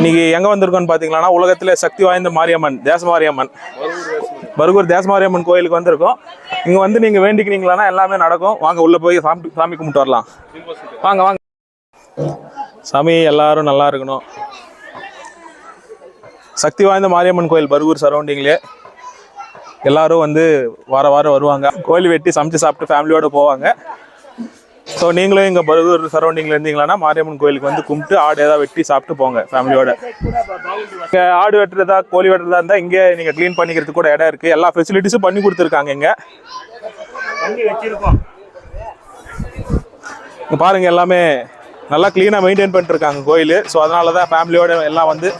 இன்னைக்கு எங்கே வந்திருக்கோன்னு பார்த்தீங்கன்னா உலகத்தில் சக்தி வாய்ந்த மாரியம்மன் தேசமாரியம்மன் பர்கூர் தேசமாரியம்மன் கோயிலுக்கு வந்திருக்கோம். இங்கே வந்து நீங்கள் வேண்டிக்கிறீங்களான்னா எல்லாமே நடக்கும். வாங்க உள்ளே போய் சாமி கும்பிட்டு வரலாம். வாங்க வாங்க சாமி, எல்லாரும் நல்லா இருக்கணும். சக்தி வாய்ந்த மாரியம்மன் கோயில் பர்கூர் சரௌண்டிங்லேயே எல்லாரும் வந்து வாரம் வருவாங்க. கோயில் வெட்டி சமைச்சு சாப்பிட்டு ஃபேமிலியோடு போவாங்க. ஸோ நீங்களும் இங்கே பர்கூர் சரௌண்டிங்கில் இருந்தீங்களா மாரியம்மன் கோயிலுக்கு வந்து கும்பிட்டு ஆடு ஏதாவது வெட்டி சாப்பிட்டு போங்க ஃபேமிலியோட. இங்கே ஆடு வெட்டுறதா கோழி வெட்டுறதா இருந்தால் இங்கே நீங்கள் க்ளீன் பண்ணிக்கிறதுக்கு கூட இடம் இருக்குது. எல்லா ஃபெசிலிட்டிஸும் பண்ணி கொடுத்துருக்காங்க. இங்கே பாருங்கள், எல்லாமே நல்லா க்ளீனாக மெயின்டைன் பண்ணிட்டுருக்காங்க கோயில். ஸோ அதனால தான் ஃபேமிலியோட எல்லாம் வந்து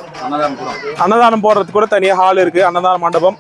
அன்னதானம் போடுறதுக்கு கூட தனியாக ஹால் இருக்குது, அன்னதான மண்டபம்.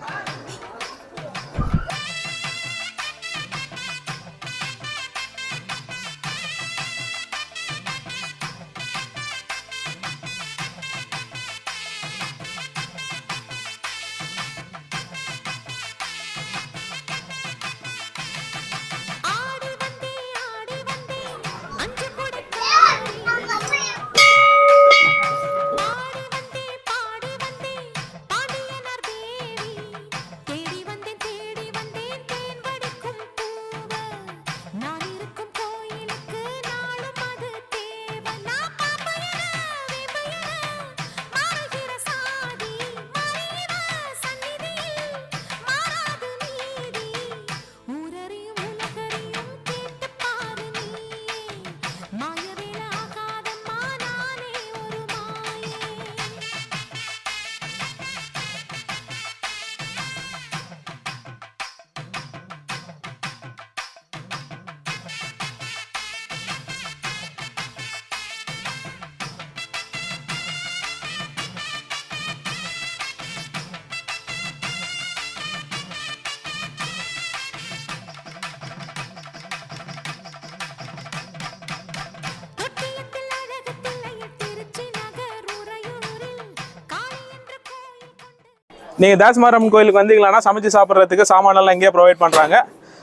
நீங்கள் தேசமாரியம்மன் கோயிலுக்கு வந்தீங்களா சமைச்சு சாப்பிட்றதுக்கு சாமானெல்லாம் இங்கேயே ப்ரொவைட் பண்ணுறாங்க.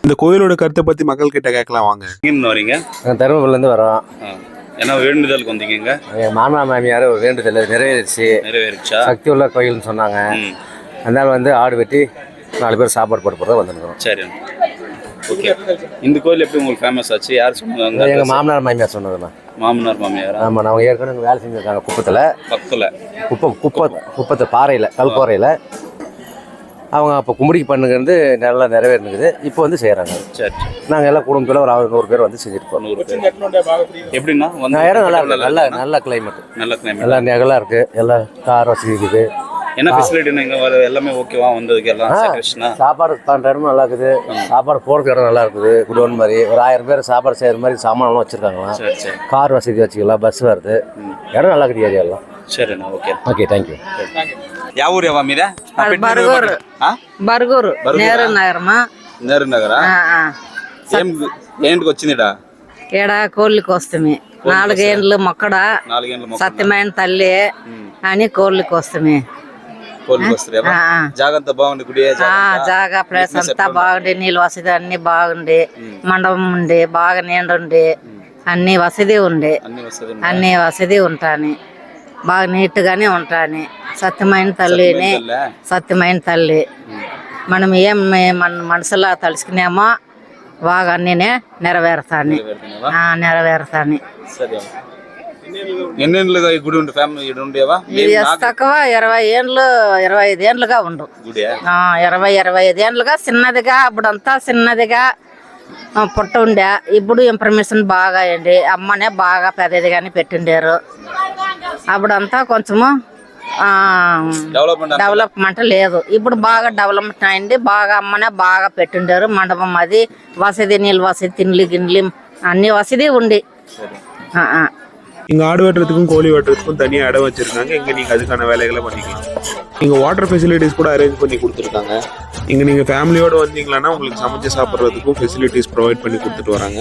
இந்த கோயிலோட கருத்தை பற்றி மக்கள் கிட்ட கேட்கலாம் வாங்க. எங்கேருந்து வரீங்க? தருமபுரிலேருந்து வரோம். என்ன வேண்டுதலுக்கு வந்தீங்க? எங்கள் மாமனா மாமியார் ஒரு வேண்டுதல் நிறைவேறிச்சா? சக்தி உள்ள கோயில்னு சொன்னாங்க. அதனால வந்து ஆடு வெட்டி 4 பேர் சாப்பாடு போட்டு போகிறதா வந்துருக்கிறோம். சரி, ஓகே. இந்த கோயில் எப்படி உங்களுக்கு ஃபேமஸ் ஆச்சு? யார் சொன்னாங்க? எங்கள் மாமனார் மாமியார் சொன்னதுண்ணா. மாமனார் மாமியார்? ஆமாம், நான் ஏற்கனவே வேலை செஞ்சுருக்காங்க குப்பத்தில். பக்கத்தில் குப்பத்தை பாறையில் கல்பாறையில் அவங்க அப்போ கும்பிடிக்கு பண்ணுங்கிறது நல்லா நிறைவேறினுக்குது. இப்போ வந்து செய்கிறாங்க. சரி, நாங்கள் எல்லாம் குடும்பத்தில் ஒரு 100 பேர் வந்து செஞ்சுருப்போம். எப்படின்னா இடம் நல்லா இருக்குது. நல்ல கிளைமேட், நல்லா நெகலாக இருக்குது. எல்லாம் கார் வசதி இருக்குது. என்ன ஃபெசிலிட்டி எல்லாமே ஓகேவா வந்ததுக்கு? எல்லாம் சாப்பாடு பண்ணுற இடம் நல்லா இருக்குது. சாப்பாடு போகிறதுக்கு இடம் நல்லா இருக்குது. குடோன் மாதிரி ஒரு 1000 பேர் சாப்பாடு செய்கிற மாதிரி சாமான்லாம் வச்சுருக்காங்களா. கார் வசதி வச்சுக்கலாம், பஸ் வருது. இடம் நல்லா இருக்குது ஏரியாலாம். சரிண்ணா, ஓகே ஓகே, தேங்க்யூ. ಯಾವ ಊರ್ಯವ ಮೀರ? బర్గూరు నేరు నగరమా. నేరు నగరా? ఏంటికి వచ్చిందిడా? ఏడా కోళ్ళకి వస్తామి. 4 ఏండ్లు మొక్కడ సత్యమైన తల్లి అని కోళ్ళకి వస్తామి. జాగంతా బాగుంది, గుడి జాగా ప్లేస్ అంతా బాగుండి, నీళ్ళు వసతి అన్ని బాగుండి, మండపం ఉండి బాగా నిండుండి అన్ని వసతి ఉండి అన్ని వసతి ఉంటాని బాగా నీట్గానే ఉంటాని. సత్యమైన తల్లి మనం ఏం మన మనసులో తలుచుకునేమో బాగా అన్నీ నెరవేరుతాని. తక్కువ 20 ఏండ్లు 25 ఏండ్లుగా ఉండు. 20-25 ఏండ్లుగా చిన్నదిగా, అప్పుడంతా చిన్నదిగా పుట్ట ఉండే. ఇప్పుడు ఇన్ఫర్మేషన్ బాగా అయ్యండి. అమ్మనే బాగా పెద్దదిగానే పెట్టిండారు. అప్పుడంతా కొంచెము డెవలప్మెంట్ లేదు. ఇప్పుడు బాగా డెవలప్మెంట్ అయింది. బాగా అమ్మనే బాగా పెట్టిండారు. మండపం అది వసతి, నీళ్ళు వసతి, తిండ్లి గిన్నెలు అన్ని వసతి ఉండి. இங்கே ஆடு வெட்டுறதுக்கும் கோழி வெட்டுறதுக்கும் தனியாக இடம் வச்சுருக்காங்க. இங்கே நீங்கள் அதுக்கான வேலைகளை பண்ணிக்கலாம். இங்கே வாட்டர் ஃபெசிலிட்டிஸ் கூட அரேஞ்ச் பண்ணி கொடுத்துருக்காங்க. இங்கே நீங்கள் ஃபேமிலியோடு வந்தீங்களான்னா உங்களுக்கு சமைச்சு சாப்பிட்றதுக்கும் ஃபெசிலிட்டிஸ் ப்ரொவைட் பண்ணி கொடுத்துட்டு வராங்க.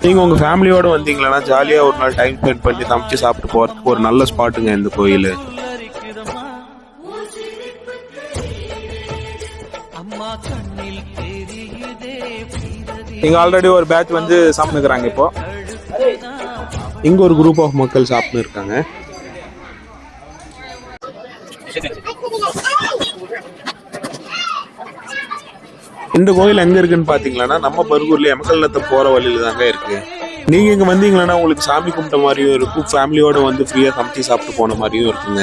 நீங்கள் உங்கள் ஃபேமிலியோடு வந்தீங்களான்னா ஜாலியாக ஒரு நாள் டைம் ஸ்பெண்ட் பண்ணி சமைச்சு சாப்பிட்டு போகிறதுக்கு ஒரு நல்ல ஸ்பாட்டுங்க இந்த கோயில். இங்கே ஆல்ரெடி ஒரு பேட்ச் வந்து சாப்பிட்டுக்கிறாங்க. இப்போ இங்கே ஒரு குரூப் ஆஃப் மக்கள் சாப்பிட்டு இருக்காங்க. இந்த கோயில் எங்க இருக்குன்னு பாத்தீங்களன்னா நம்ம பர்கூர்ல எமக்கல்லத்தை போற வழியில தாங்க இருக்கு. நீங்க இங்க வந்தீங்கன்னா உங்களுக்கு சாமி கும்பிட்ட மாதிரியும் இருக்கும், ஃபேமிலியோட வந்து ஃப்ரீயா சமைச்சு சாப்பிட்டு போன மாதிரியும் இருக்குங்க.